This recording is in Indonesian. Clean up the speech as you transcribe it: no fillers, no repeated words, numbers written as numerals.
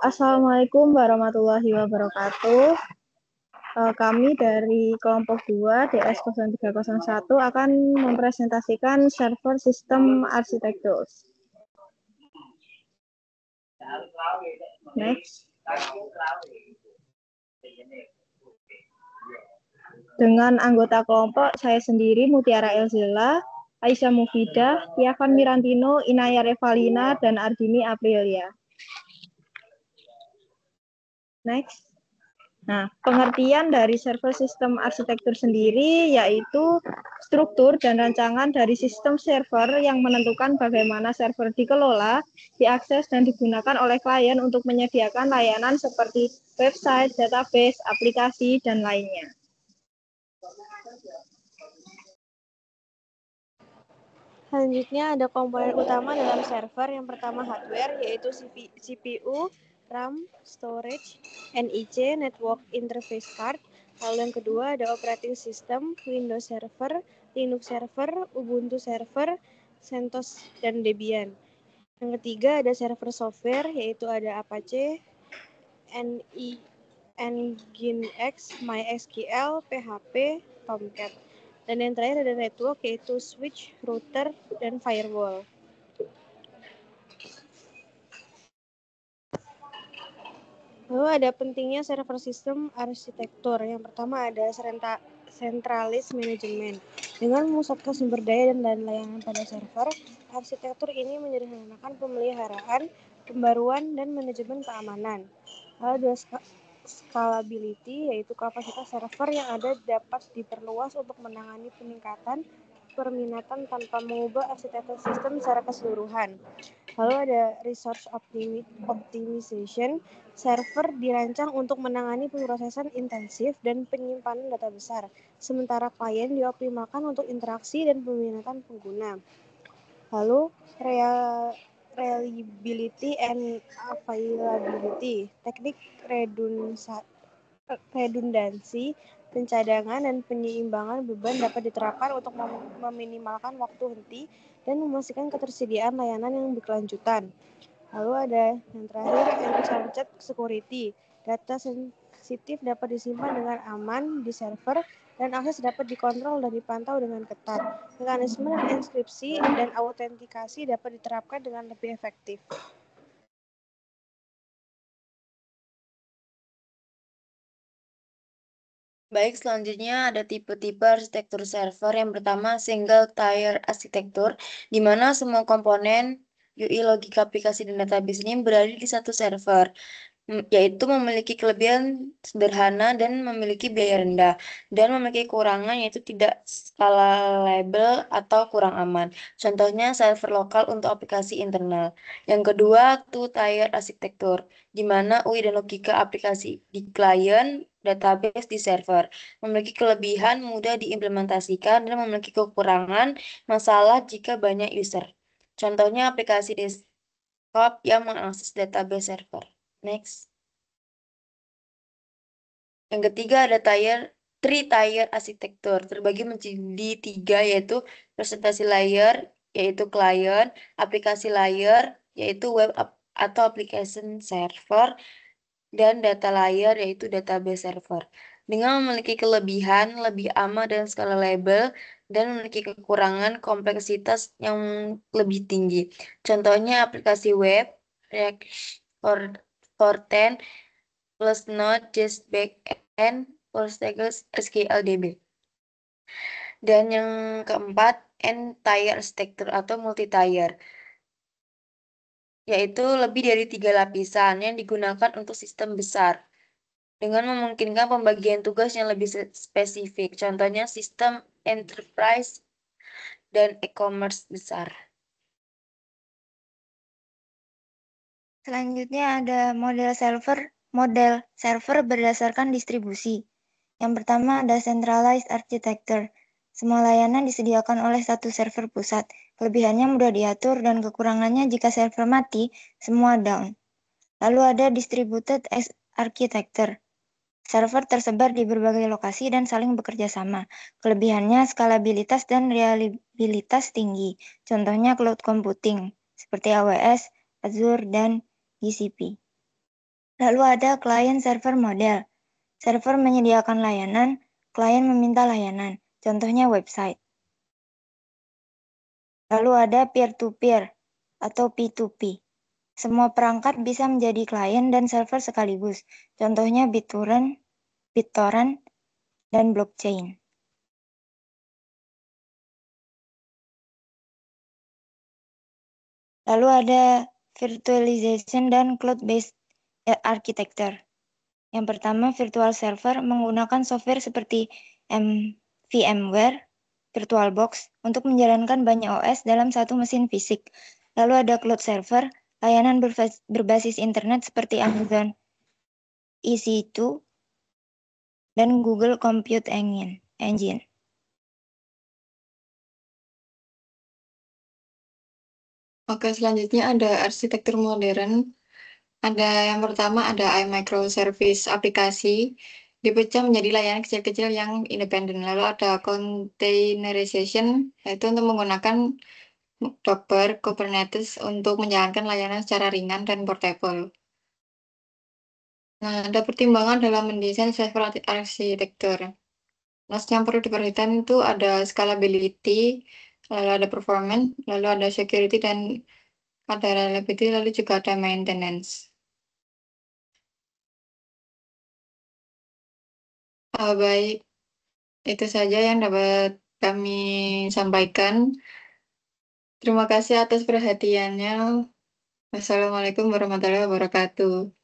Assalamualaikum warahmatullahi wabarakatuh. Kami dari kelompok 2 DS0301 akan mempresentasikan server sistem arsitektur. Next. Dengan anggota kelompok saya sendiri, Mutiara Elzela, Aisyah Mufidah, Tiavan Mirantino, Inaya Revalina, dan Ardini Aprilia. Next. Nah, pengertian dari server sistem arsitektur sendiri yaitu struktur dan rancangan dari sistem server yang menentukan bagaimana server dikelola, diakses, dan digunakan oleh klien untuk menyediakan layanan seperti website, database, aplikasi, dan lainnya. Selanjutnya ada komponen utama dalam server. Yang pertama hardware, yaitu CPU, RAM, storage, NIC, network interface card. Lalu yang kedua ada operating system, Windows Server, Linux Server, Ubuntu Server, CentOS, dan Debian. Yang ketiga ada server software, yaitu ada Apache, Nginx, MySQL, PHP, Tomcat. Dan yang terakhir ada network, yaitu switch, router, dan firewall. Lalu ada pentingnya server sistem arsitektur. Yang pertama ada centralized management. Dengan memusatkan sumber daya dan layanan pada server, arsitektur ini menyederhanakan pemeliharaan, pembaruan, dan manajemen keamanan. Lalu ada scalability, yaitu kapasitas server yang ada dapat diperluas untuk menangani peningkatan permintaan tanpa mengubah arsitektur sistem secara keseluruhan. Lalu ada resource optimization. Server dirancang untuk menangani pemrosesan intensif dan penyimpanan data besar, sementara klien dioptimalkan untuk interaksi dan peminatan pengguna. Lalu reliability and availability. Teknik redundansi, pencadangan, dan penyeimbangan beban dapat diterapkan untuk meminimalkan waktu henti dan memastikan ketersediaan layanan yang berkelanjutan. Lalu ada yang terakhir, encrypted security. Data sensitif dapat disimpan dengan aman di server dan akses dapat dikontrol dan dipantau dengan ketat. Mekanisme enkripsi dan autentikasi dapat diterapkan dengan lebih efektif. Baik, selanjutnya ada tipe-tipe arsitektur server. Yang pertama, single tier arsitektur, di mana semua komponen UI, logika aplikasi, dan database ini berada di satu server, yaitu memiliki kelebihan sederhana dan memiliki biaya rendah, dan memiliki kekurangan yaitu tidak scalable atau kurang aman. Contohnya server lokal untuk aplikasi internal. Yang kedua, two-tier arsitektur, di mana UI dan logika aplikasi di klien, database di server, memiliki kelebihan mudah diimplementasikan dan memiliki kekurangan masalah jika banyak user. Contohnya aplikasi desktop yang mengakses database server. Next. Yang ketiga ada three-tier arsitektur, terbagi menjadi tiga, yaitu presentasi layer, yaitu klien, aplikasi layer, yaitu web atau application server, dan data layer, yaitu database server. Dengan memiliki kelebihan lebih aman dan scalable, dan memiliki kekurangan kompleksitas yang lebih tinggi. Contohnya aplikasi web, React for10, plus Node, JS Backend, Postgres, SQLDB. Dan yang keempat, N-tier arsitektur atau multi-tier, yaitu lebih dari 3 lapisan yang digunakan untuk sistem besar, dengan memungkinkan pembagian tugas yang lebih spesifik. Contohnya sistem enterprise dan e-commerce besar. Selanjutnya ada model server berdasarkan distribusi. Yang pertama ada centralized architecture. Semua layanan disediakan oleh satu server pusat. Kelebihannya mudah diatur dan kekurangannya jika server mati, semua down. Lalu ada distributed architecture. Server tersebar di berbagai lokasi dan saling bekerja sama. Kelebihannya skalabilitas dan reliabilitas tinggi. Contohnya cloud computing seperti AWS, Azure, dan GCP. Lalu ada client server model. Server menyediakan layanan, klien meminta layanan, contohnya website. Lalu ada peer-to-peer atau P2P. Semua perangkat bisa menjadi klien dan server sekaligus, contohnya BitTorrent, dan blockchain. Lalu ada virtualization dan cloud-based architecture. Yang pertama, virtual server menggunakan software seperti VMware, VirtualBox untuk menjalankan banyak OS dalam satu mesin fisik. Lalu ada cloud server, layanan berbasis internet seperti Amazon EC2 dan Google Compute Engine. Oke, selanjutnya ada arsitektur modern. Ada yang pertama ada microservice aplikasi dipecah menjadi layanan kecil-kecil yang independen. Lalu ada containerization, yaitu untuk menggunakan Docker, Kubernetes untuk menjalankan layanan secara ringan dan portable. Nah, ada pertimbangan dalam mendesain server arsitektur. Nah, yang perlu diperhatikan itu ada scalability, lalu ada performance, lalu ada security, dan ada reliability, lalu juga ada maintenance. Baik, itu saja yang dapat kami sampaikan. Terima kasih atas perhatiannya. Wassalamualaikum warahmatullahi wabarakatuh.